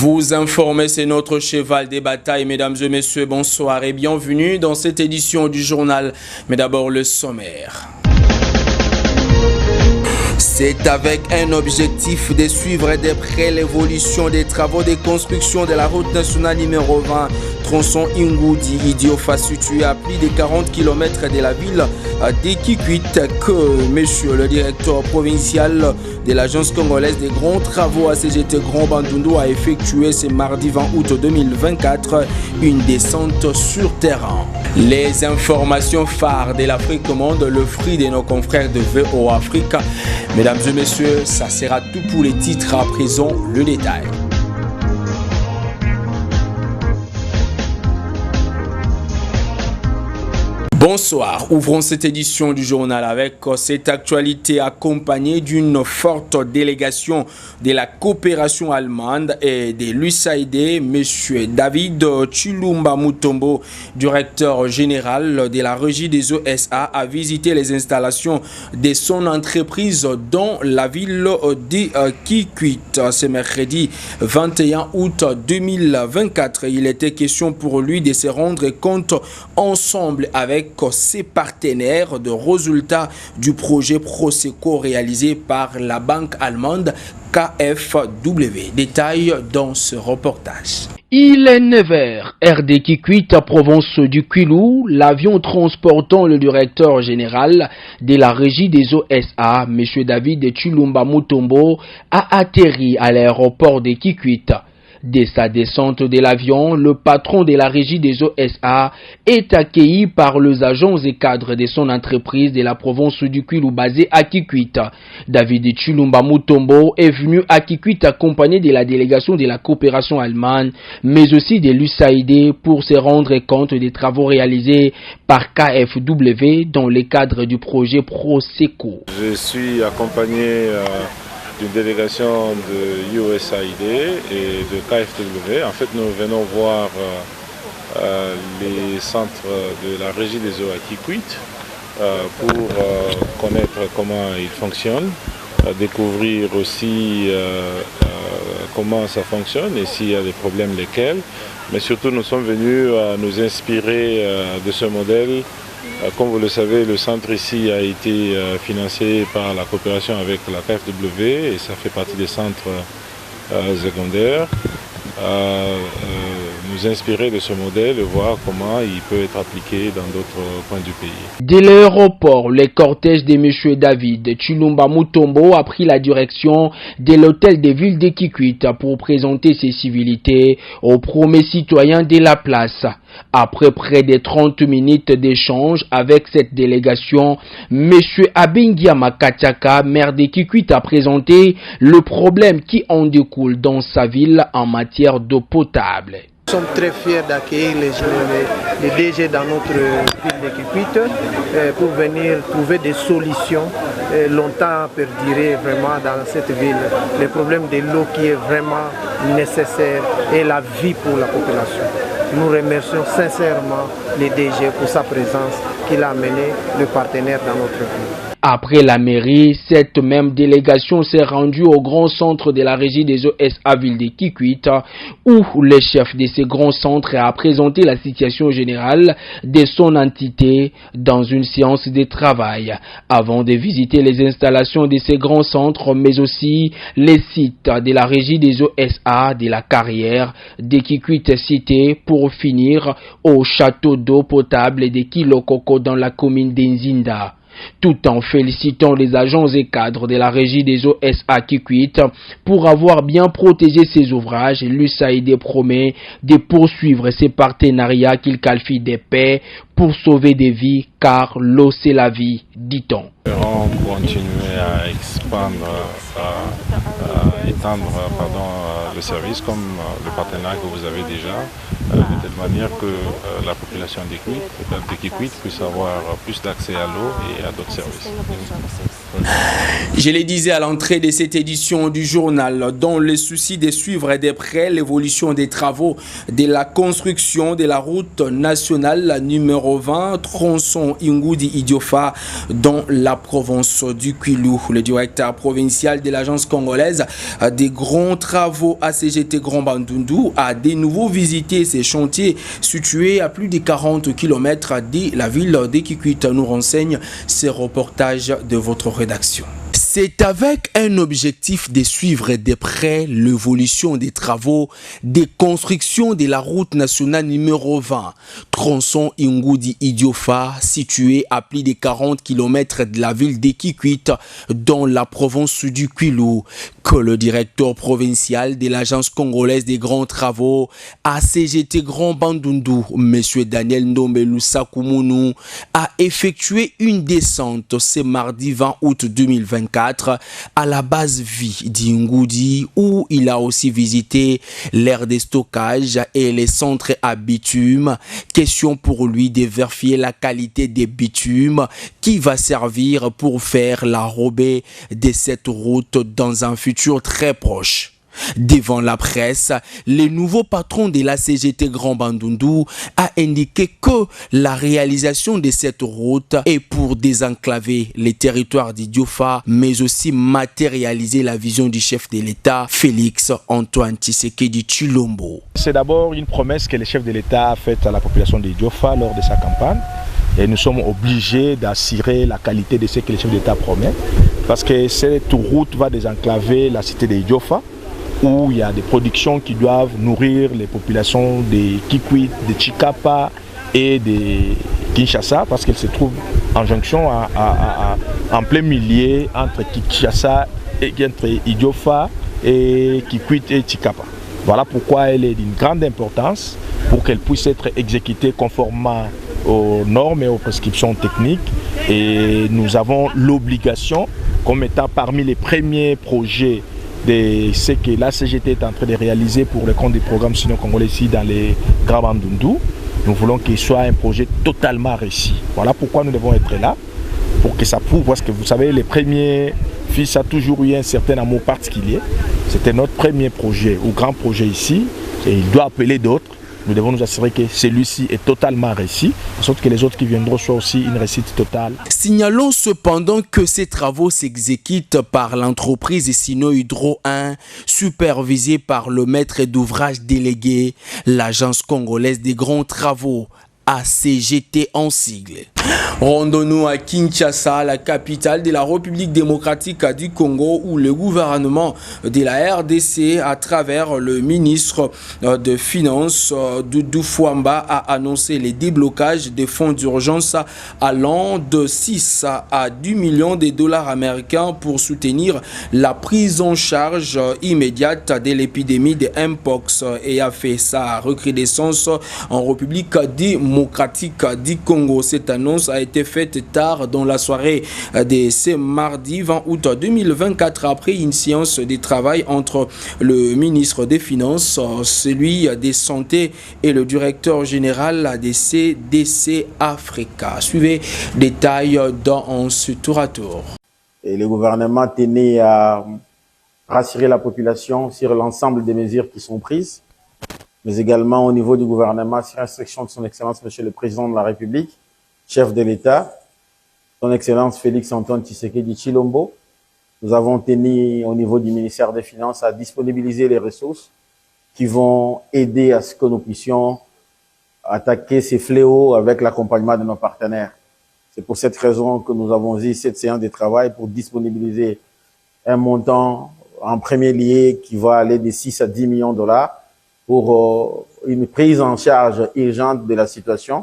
Vous informer, c'est notre cheval des batailles. Mesdames et messieurs, bonsoir et bienvenue dans cette édition du journal. Mais d'abord le sommaire. C'est avec un objectif de suivre de près l'évolution des travaux de construction de la route nationale numéro 20, tronçon Ingoudi-Idiofa, situé à plus de 40 km de la ville d'Ekikwit, que monsieur le directeur provincial de l'agence congolaise des grands travaux ACGT Grand Bandundu a effectué ce mardi 20 août 2024 une descente sur terrain. Les informations phares de l'Afrique Monde, le fruit de nos confrères de VO Africa. Mesdames et messieurs, ça sera tout pour les titres. À présent, le détail. Bonsoir, ouvrons cette édition du journal avec cette actualité accompagnée d'une forte délégation de la coopération allemande et de l'USAID. M. David Chilumba Mutombo, directeur général de la régie des OSA, a visité les installations de son entreprise dans la ville de Kikwit ce mercredi 21 août 2024. Il était question pour lui de se rendre compte ensemble avec ses partenaires de résultats du projet Proseco réalisé par la banque allemande KfW. Détail dans ce reportage. Il est 9h, RD Kikwit, province du Kwilu. L'avion transportant le directeur général de la régie des OSA, M. David Chilumba Mutombo, a atterri à l'aéroport de Kikwit. Dès sa descente de l'avion, le patron de la régie des OSA est accueilli par les agents et cadres de son entreprise de la province du Kwilu basée à Kikwit. David Chilumba Mutombo est venu à Kikwit accompagné de la délégation de la coopération allemande, mais aussi de l'USAID pour se rendre compte des travaux réalisés par KfW dans le cadre du projet Proseco. Je suis accompagné d'une délégation de USAID et de KfW. En fait, nous venons voir les centres de la régie des eaux à Kikwit pour connaître comment ils fonctionnent, découvrir aussi comment ça fonctionne et s'il y a des problèmes, lesquels. Mais surtout, nous sommes venus nous inspirer de ce modèle. Comme vous le savez, le centre ici a été financé par la coopération avec la KfW et ça fait partie des centres secondaires. Nous inspirer de ce modèle et voir comment il peut être appliqué dans d'autres coins du pays. Dès l'aéroport, le cortège de M. David Chilumba Mutombo a pris la direction de l'hôtel de ville de Kikwit pour présenter ses civilités aux premiers citoyens de la place. Après près de 30 minutes d'échange avec cette délégation, M. Abingia Makatiaka, maire de Kikwit, a présenté le problème qui en découle dans sa ville en matière d'eau potable. Nous sommes très fiers d'accueillir les DG dans notre ville de Kikwit pour venir trouver des solutions longtemps perdurées vraiment dans cette ville. Le problème de l'eau qui est vraiment nécessaire et la vie pour la population. Nous remercions sincèrement les DG pour sa présence qu'il a amené le partenaire dans notre ville. Après la mairie, cette même délégation s'est rendue au grand centre de la régie des OSA ville de Kikwit, où le chef de ce grand centre a présenté la situation générale de son entité dans une séance de travail, avant de visiter les installations de ce grand centre, mais aussi les sites de la régie des OSA de la carrière de Kikwit cité pour finir au château d'eau potable de Kilokoko dans la commune d'Nzinda. Tout en félicitant les agents et cadres de la régie des OSA Kikwit pour avoir bien protégé ces ouvrages, l'USAID promet de poursuivre ces partenariats qu'il qualifie de paix pour sauver des vies, car l'eau c'est la vie, dit-on. Nous allons continuer à étendre le service comme le partenariat que vous avez déjà, de telle manière que la population de Kikwit puisse avoir plus d'accès à l'eau et à d'autres services. Je le disais à l'entrée de cette édition du journal, dans le souci de suivre de près l'évolution des travaux de la construction de la route nationale numéro 20, tronçon Ingudi-Idiofa, dans la province du Kwilu. Le directeur provincial de l'agence congolaise des grands travaux ACGT Grand Bandundu a de nouveau visité ces chantiers situés à plus de 40 km de la ville de Kikwit, nous renseigne ces reportages de votre rédaction. C'est avec un objectif de suivre de près l'évolution des travaux de construction de la route nationale numéro 20, tronçon Ingudi-Idiofa, situé à plus de 40 km de la ville de Kikwit, dans la province du Kwilu, que le directeur provincial de l'agence congolaise des grands travaux ACGT Grand Bandundu, M. Daniel Ndombelusa Kumunu, a effectué une descente ce mardi 20 août 2024 à la base vie d'Ingudi, où il a aussi visité l'aire de stockage et les centres à bitume. Question pour lui de vérifier la qualité des bitumes qui va servir pour faire l'enrobé de cette route dans un futur très proche. Devant la presse, le nouveau patron de la CGT Grand Bandundu a indiqué que la réalisation de cette route est pour désenclaver les territoires d'Idiofa, mais aussi matérialiser la vision du chef de l'État, Félix Antoine Tshisekedi Tshilombo. C'est d'abord une promesse que le chef de l'État a faite à la population d'Idiofa lors de sa campagne. Et nous sommes obligés d'assurer la qualité de ce que le chef d'État promet, parce que cette route va désenclaver la cité d'Idiofa, où il y a des productions qui doivent nourrir les populations de Kikwit, de Chikapa et de Kinshasa, parce qu'elles se trouvent en jonction en plein milieu entre Kinshasa et entre Idiofa et Kikwit et Chikapa. Voilà pourquoi elle est d'une grande importance pour qu'elle puisse être exécutée conformément aux normes et aux prescriptions techniques. Et nous avons l'obligation, comme étant parmi les premiers projets de ce que la CGT est en train de réaliser pour le compte du programme sino-congolais ici dans les Grands Bandundu. Nous voulons qu'il soit un projet totalement réussi. Voilà pourquoi nous devons être là, pour que ça prouve, parce que vous savez, les premiers fils a toujours eu un certain amour particulier. C'était notre premier projet ou grand projet ici, et il doit appeler d'autres. Nous devons nous assurer que celui-ci est totalement réussi, de sorte que les autres qui viendront soient aussi une réussite totale. Signalons cependant que ces travaux s'exécutent par l'entreprise Sino Hydro 1, supervisée par le maître d'ouvrage délégué, l'agence congolaise des grands travaux, ACGT en sigle. Rendons-nous à Kinshasa, la capitale de la République démocratique du Congo, où le gouvernement de la RDC, à travers le ministre de Finances, Doudou Fouamba, a annoncé les déblocages des fonds d'urgence allant de 6 à 10 millions de dollars américains pour soutenir la prise en charge immédiate de l'épidémie de Mpox, et a fait sa recrudescence en République démocratique du Congo. Cette annonce a été faite tard dans la soirée de ce mardi 20 août 2024, après une séance de travail entre le ministre des Finances, celui des Santé et le directeur général des CDC Africa. Suivez les détails dans ce tour à tour. Et le gouvernement tenait à rassurer la population sur l'ensemble des mesures qui sont prises, mais également au niveau du gouvernement, sur instruction de son Excellence, Monsieur le Président de la République, chef de l'État, son Excellence Félix Antoine Tshisekedi Tshilombo. Nous avons tenu au niveau du ministère des Finances à disponibiliser les ressources qui vont aider à ce que nous puissions attaquer ces fléaux avec l'accompagnement de nos partenaires. C'est pour cette raison que nous avons eu cette séance de travail pour disponibiliser un montant en premier lieu qui va aller de 6 à 10 millions de dollars pour une prise en charge urgente de la situation,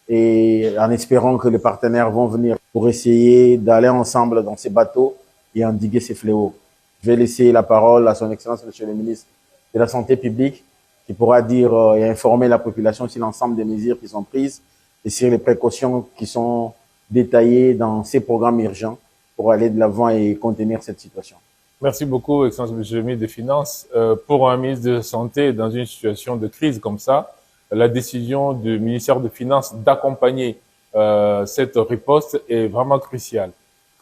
et en espérant que les partenaires vont venir pour essayer d'aller ensemble dans ces bateaux et endiguer ces fléaux. Je vais laisser la parole à son Excellence, Monsieur le Ministre de la Santé publique, qui pourra dire et informer la population sur l'ensemble des mesures qui sont prises et sur les précautions qui sont détaillées dans ces programmes urgents pour aller de l'avant et contenir cette situation. Merci beaucoup, Excellence Monsieur le Ministre des Finances. Pour un ministre de la Santé dans une situation de crise comme ça, la décision du ministère des Finances d'accompagner cette riposte est vraiment cruciale.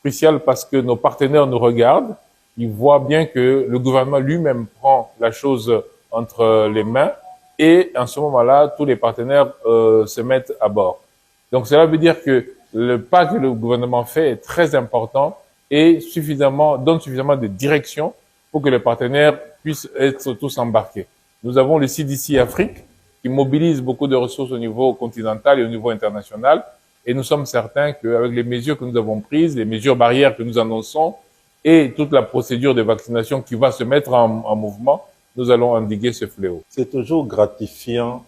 crucial parce que nos partenaires nous regardent, ils voient bien que le gouvernement lui-même prend la chose entre les mains et en ce moment-là, tous les partenaires se mettent à bord. Donc cela veut dire que le pas que le gouvernement fait est très important et donne suffisamment de direction pour que les partenaires puissent être tous embarqués. Nous avons le CDC Afrique qui mobilise beaucoup de ressources au niveau continental et au niveau international. Et nous sommes certains qu'avec les mesures que nous avons prises, les mesures barrières que nous annonçons et toute la procédure de vaccination qui va se mettre en mouvement, nous allons endiguer ce fléau. C'est toujours gratifiant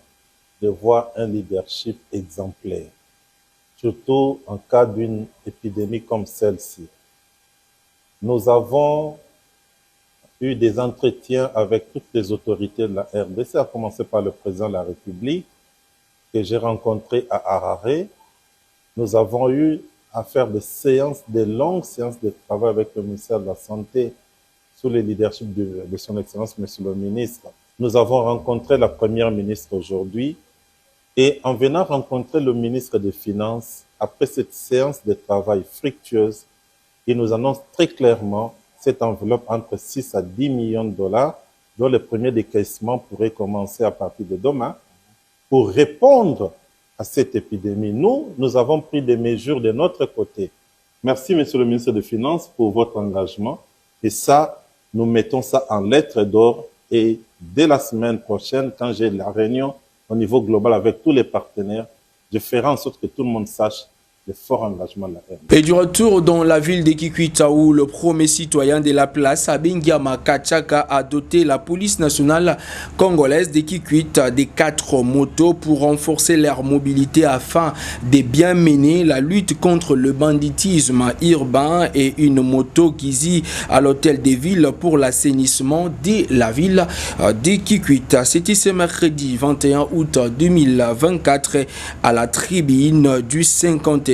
de voir un leadership exemplaire, surtout en cas d'une épidémie comme celle-ci. Nous avons eu des entretiens avec toutes les autorités de la RDC, à commencer par le président de la République, que j'ai rencontré à Harare. Nous avons eu à faire des longues séances de travail avec le ministère de la Santé, sous le leadership de son Excellence, Monsieur le Ministre. Nous avons rencontré la Première ministre aujourd'hui et en venant rencontrer le ministre des Finances, après cette séance de travail fructueuse, il nous annonce très clairement cette enveloppe entre 6 à 10 millions de dollars, dont le premier décaissement pourrait commencer à partir de demain, pour répondre à cette épidémie. Nous avons pris des mesures de notre côté. Merci, Monsieur le ministre des Finances, pour votre engagement. Et ça, nous mettons ça en lettres d'or. Et dès la semaine prochaine, quand j'ai la réunion au niveau global avec tous les partenaires, je ferai en sorte que tout le monde sache le fort engagement de la RDC. Et du retour dans la ville de Kikwit, où le premier citoyen de la place, Abengiama Kachaka, a doté la police nationale congolaise de Kikwit des 4 motos pour renforcer leur mobilité afin de bien mener la lutte contre le banditisme urbain et une moto Gizi à l'hôtel des villes pour l'assainissement de la ville de Kikwit. C'était ce mercredi 21 août 2024 à la tribune du 50e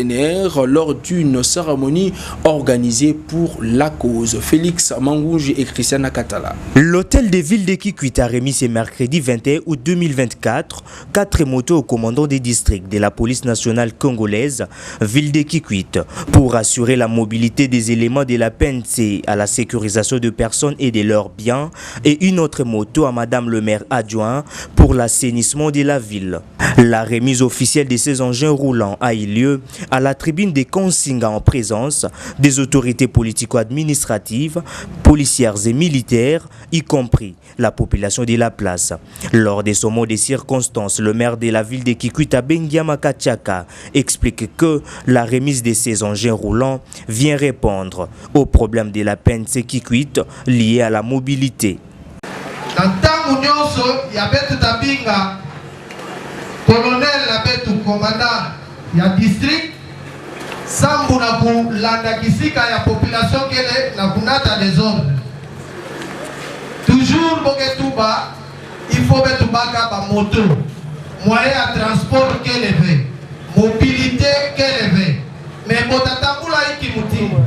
lors d'une cérémonie organisée pour la cause. Félix Mangunji et Christiana Katala. L'hôtel des villes de Kikwit a remis ce mercredi 21 août 2024 4 motos au commandant des districts de la police nationale congolaise, ville de Kikwit, pour assurer la mobilité des éléments de la PNC à la sécurisation de personnes et de leurs biens, et une autre moto à Madame le maire adjoint pour l'assainissement de la ville. La remise officielle de ces engins roulants a eu lieu à la tribune des Konsinga en présence des autorités politico-administratives, policières et militaires, y compris la population de la place. Lors de son mot de circonstance, le maire de la ville de Kikwit, Abengiama Kachaka, explique que la remise de ces engins roulants vient répondre aux problèmes de la PNC Kikwit liés à la mobilité. Colonel Labetu, commandant, il y a district, Sambu na kulanda kisika ya population kele na kunata des ordres. Toujours boketuba, il faut betubaka ba moto, moyen à transport kele ve, mobilité kele ve. Mais botatambula iki mutini,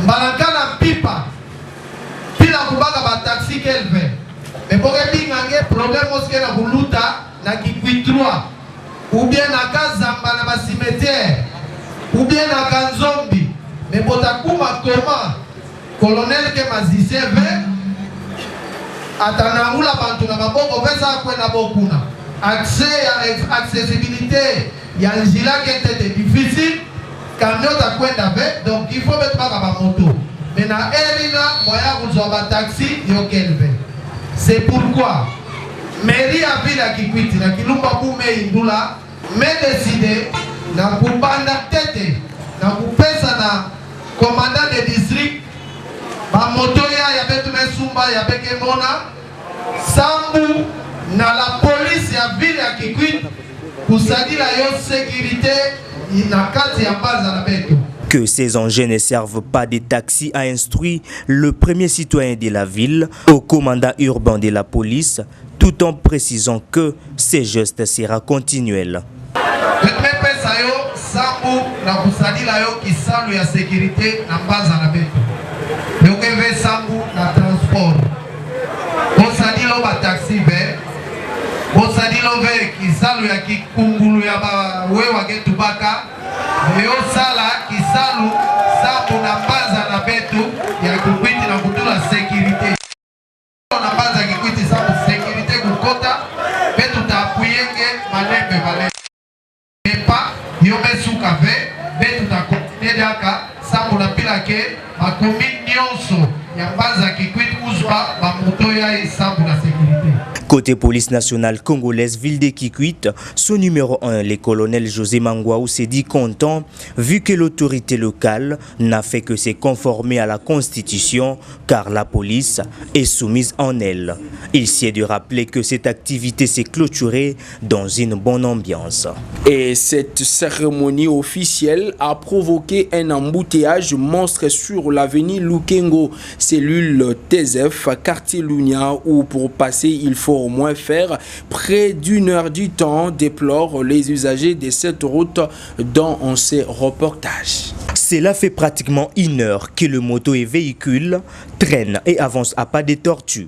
mbalakana pipa, pila kubaka ba taxi kele ve. Mais bokebingange problème oske na kuluta na Kikwit 3 ou bien na Kazamba na ba cimetière ou bien na Kanzombi, mais botakuma comment colonel ke maziseve atanangula bantu na maboko pesa kwenda bokuna accessibilité ya njila kete difficile camion ta kwenda ve, donc il faut mettre ba moto mais na elina moya kuzwa ba taxi yo kelve. C'est pourquoi mairie à ville à Kikwit na Kilumba Kume Indula me décidé na kubanda tete na kupesa na commandant de district ba moto ya betu mesumba ya beke mona sambu na la police ya ville à Kikwit kusadila yo sécurité na kati ya baza na betu. Que ces engins ne servent pas de taxi a instruit le premier citoyen de la ville au commandant urbain de la police, tout en précisant que ces gestes sera continuel. Yo sala kisalu sambu na baza na betu ya Kikwiti na kutula sécurité. Na baza Kikwiti sambu sécurité kukota betu tapuyenge malembe vale. Epa yome suka betu ta continue daka sambu na pila ke makomi nyonso ya baza Kikwiti uzwa bamuto ya sambu na sécurité. Côté police nationale congolaise, ville de Kikwit, son numéro 1, le colonel José Mangwaou, s'est dit content vu que l'autorité locale n'a fait que se conformer à la constitution car la police est soumise en elle. Il s'y est de rappeler que cette activité s'est clôturée dans une bonne ambiance. Et cette cérémonie officielle a provoqué un embouteillage monstre sur l'avenue Lukengo, cellule TZF, quartier Lunia, où pour passer il faut au moins faire près d'une heure du temps, déplorent les usagers de cette route dont on sait reportage. Cela fait pratiquement une heure que le moto et véhicule traînent et avancent à pas de tortue.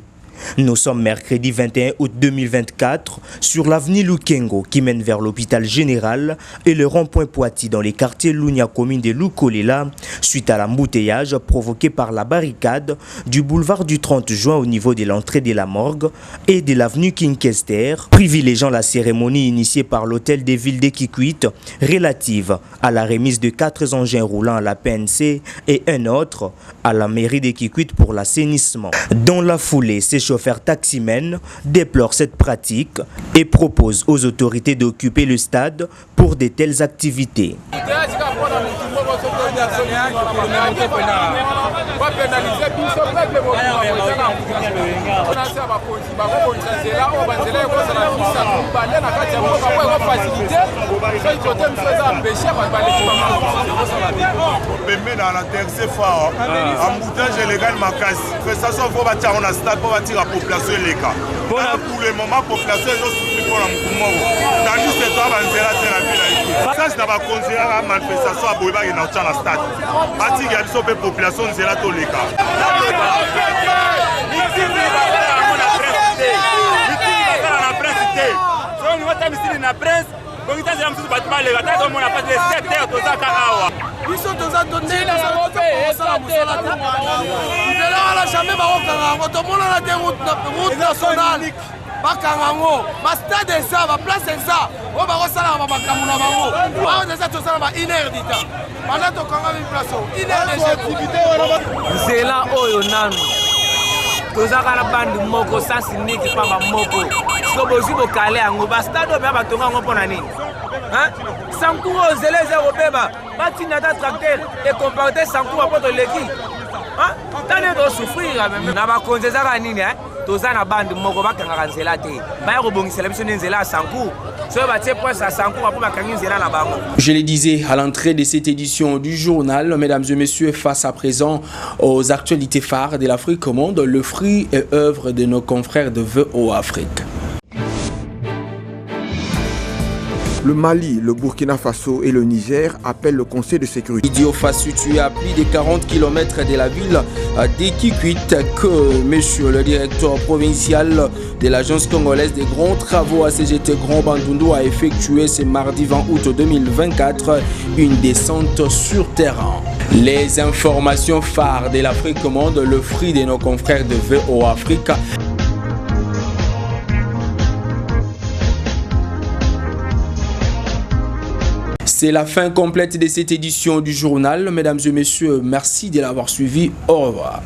Nous sommes mercredi 21 août 2024 sur l'avenue Lukengo qui mène vers l'hôpital général et le rond-point Poiti dans les quartiers Lunia, commune de Lukolela, suite à l'embouteillage provoqué par la barricade du boulevard du 30 juin au niveau de l'entrée de la morgue et de l'avenue Kinkester, privilégiant la cérémonie initiée par l'hôtel des villes de Kikwit relative à la remise de 4 engins roulants à la PNC et un autre à la mairie de Kikwit pour l'assainissement. Dans la foulée, ces chauffeurs taximens déplorent cette pratique et proposent aux autorités d'occuper le stade pour de telles activités. Population leka. Pour le moment, population est souffrant pour la mouvement. Tandis que toi, banzela te la ville. Ça, c'est pas considéré la manifestation à Boiba et dans la stade. Bati y a une population zela to leka. tozaka na bandi moko sans niki pamba moko siko bozi bokale yango bastade obe batonga yango mpona nini sankuo zeleze kobeba batinda ta tracteur ekomporte sankuo mpo toleki tane tosufrira meme na bakonzi ezaka nini toza na bandi moko bakangaka nzela te baya kobongisela biso nde nzela ya sankuo. Je le disais à l'entrée de cette édition du journal, mesdames et messieurs, face à présent aux actualités phares de l'Afrique au monde, le fruit et œuvre de nos confrères de VOA Afrique. Le Mali, le Burkina Faso et le Niger appellent le Conseil de sécurité. Idiofa, situé à plus de 40 km de la ville de Kikwit, que monsieur le directeur provincial de l'agence congolaise des grands travaux ACGT Grand Bandundu a effectué ce mardi 20 août 2024 une descente sur terrain. Les informations phares de l'Afrique au monde, le fruit de nos confrères de VOA Afrique. C'est la fin complète de cette édition du journal. Mesdames et messieurs, merci de l'avoir suivi. Au revoir.